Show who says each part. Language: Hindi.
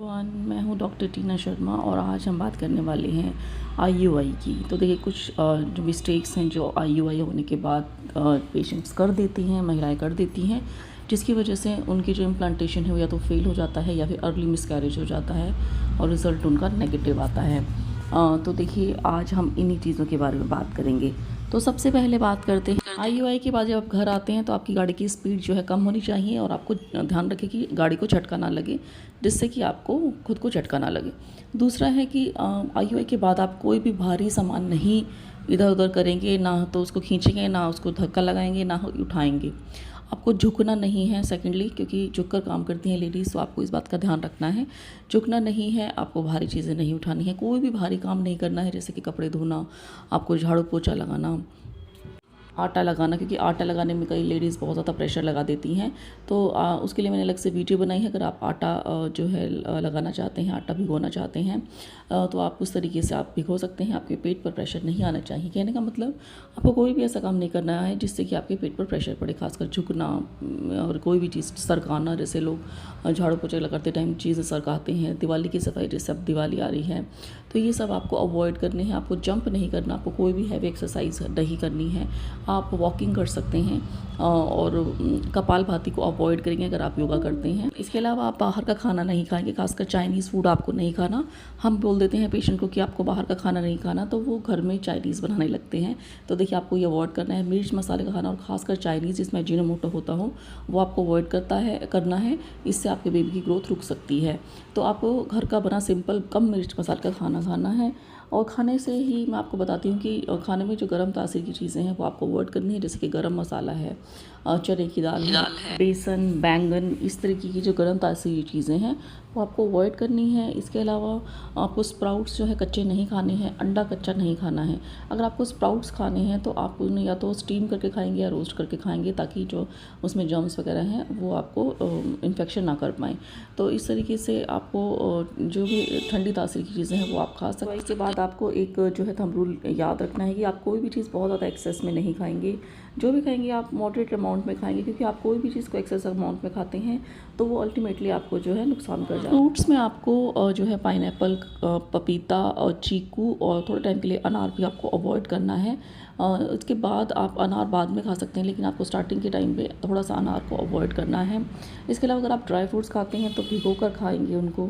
Speaker 1: मैं हूँ डॉक्टर टीना शर्मा और आज हम बात करने वाले हैं आईयूआई की। तो देखिए कुछ जो मिस्टेक्स हैं जो आईयूआई होने के बाद पेशेंट्स कर देती हैं, महिलाएं कर देती हैं, जिसकी वजह से उनकी जो इम्प्लांटेशन है वो या तो फेल हो जाता है या फिर अर्ली मिसकैरेज हो जाता है और रिज़ल्ट उनका नेगेटिव आता है। तो देखिए आज हम इन्हीं चीज़ों के बारे में बात करेंगे। तो सबसे पहले बात करते हैं आईयूआई के बाद जब आप घर आते हैं तो आपकी गाड़ी की स्पीड जो है कम होनी चाहिए और आपको ध्यान रखें कि गाड़ी को झटका ना लगे, जिससे कि आपको खुद को झटका ना लगे। दूसरा है कि आईयूआई के बाद आप कोई भी भारी सामान नहीं इधर उधर करेंगे, ना तो उसको खींचेंगे, ना उसको धक्का लगाएंगे, ना उठाएंगे। आपको झुकना नहीं है सेकेंडली, क्योंकि झुककर काम करती हैं लेडीज़, तो आपको इस बात का ध्यान रखना है। झुकना नहीं है, आपको भारी चीज़ें नहीं उठानी है, कोई भी भारी काम नहीं करना है, जैसे कि कपड़े धोना, आपको झाड़ू पोछा लगाना, आटा लगाना, क्योंकि आटा लगाने में कई लेडीज़ बहुत ज़्यादा प्रेशर लगा देती हैं। तो उसके लिए मैंने अलग से वीडियो बनाई है। अगर आप आटा जो है लगाना चाहते हैं, आटा भिगोना चाहते हैं, तो आप उस तरीके से आप भिगो सकते हैं। आपके पेट पर प्रेशर नहीं आना चाहिए। कहने का मतलब आपको कोई भी ऐसा काम नहीं करना है जिससे कि आपके पेट पर प्रेशर पड़े, खासकर झुकना और कोई भी चीज़ सरकाना, जैसे लोग झाड़ू पोछा लगाते टाइम चीज़ें सरकाते हैं। दिवाली की सफाई, जैसे अब दिवाली आ रही है, तो ये सब आपको अवॉइड करने हैं। आपको जंप नहीं करना, आपको कोई भी हैवी एक्सरसाइज नहीं करनी है। आप वॉकिंग कर सकते हैं और कपालभाति को अवॉइड करेंगे अगर आप योगा करते हैं। इसके अलावा आप बाहर का खाना नहीं खाएंगे, खासकर चाइनीज़ फूड आपको नहीं खाना। हम बोल देते हैं पेशेंट को कि आपको बाहर का खाना नहीं खाना, तो वो घर में चाइनीज़ बनाने लगते हैं। तो देखिए आपको ये अवॉइड करना है। मिर्च मसाले का खाना और खासकर चाइनीज़ जिसमें अजीनोमोटो होता हो, वो आपको अवॉइड करना है। इससे आपके बेबी की ग्रोथ रुक सकती है। तो आपको घर का बना सिंपल कम मिर्च मसाले का खाना खाना है। और खाने से ही मैं आपको बताती हूँ कि खाने में जो गर्म तासीर की चीज़ें हैं वो आपको अवॉइड करनी है, जैसे कि गरम मसाला है, चने की दाल है, बेसन, बैंगन, इस तरीके की जो गर्म तासीर की चीज़ें हैं वो आपको अवॉइड करनी है। इसके अलावा आपको स्प्राउट्स जो है कच्चे नहीं खाने हैं, अंडा कच्चा नहीं खाना है। अगर आपको स्प्राउट्स खाने हैं तो आप उन्हें या तो स्टीम करके खाएंगे या रोस्ट करके खाएंगे, ताकि जो उसमें जर्म्स वगैरह हैं वो आपको इन्फेक्शन ना कर पाएँ। तो इस तरीके से आपको जो भी ठंडी तासीर की चीज़ें हैं वो आप खा सकते हैं। इसके बाद आपको एक जो है थंब रूल याद रखना है कि आप कोई भी चीज़ बहुत ज़्यादा एक्सेस में नहीं खाएंगे। जो भी खाएंगे आप मॉडरेट अमाउंट में खाएंगे, क्योंकि आप कोई भी चीज़ को एक्सेस अमाउंट में खाते हैं तो वो अल्टीमेटली आपको जो है नुकसान कर जाएगा। फ्रूट्स में आपको जो है पाइनएप्पल, पपीता और चीकू और थोड़े टाइम के लिए अनार भी आपको अवॉइड करना है। इसके बाद आप अनार बाद में खा सकते हैं, लेकिन आपको स्टार्टिंग के टाइम पे थोड़ा सा अनार को अवॉइड करना है। इसके अलावा अगर आप ड्राई फ्रूट्स खाते हैं तो भिगो कर खाएंगे उनको।